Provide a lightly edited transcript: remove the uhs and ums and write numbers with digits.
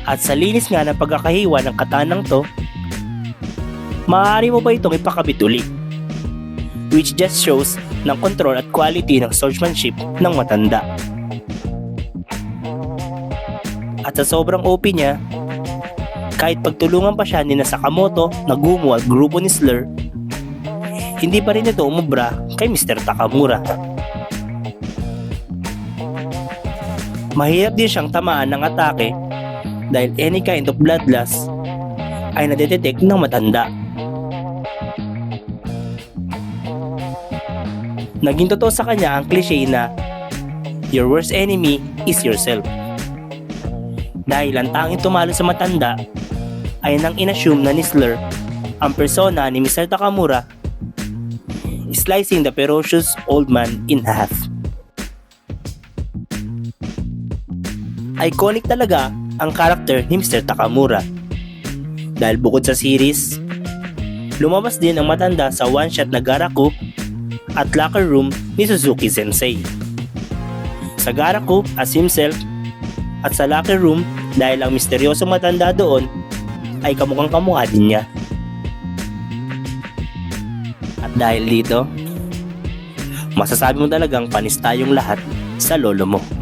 At sa linis nga ng pagkakahiwa ng katanang to, maaari mo pa itong ipakabit uli, which just shows ng control at quality ng swordsmanship ng matanda. At sa sobrang OP niya, kahit pagtulungan pa siya ni na Sakamoto, Nagumo at grupo ni Slur, hindi pa rin ito umubra kay Mr. Takamura. Mahirap din siyang tamaan ng atake dahil any kind of blood loss ay nadedetect ng matanda. Naging totoo sa kanya ang cliche na your worst enemy is yourself. Dahil ang tanging tumalo sa matanda ay nang inassume na ni Slur ang persona ni Mr. Takamura, slicing the ferocious old man in half. Iconic talaga ang karakter ni Mr. Takamura dahil bukod sa series, lumabas din ang matanda sa one-shot na Garaku at locker room ni Suzuki Sensei. Sa Garaku as himself at sa locker room dahil ang misteryosong matanda doon ay kamukhang kamukha din niya. At dahil dito, masasabi mo talagang panis tayong lahat sa lolo mo.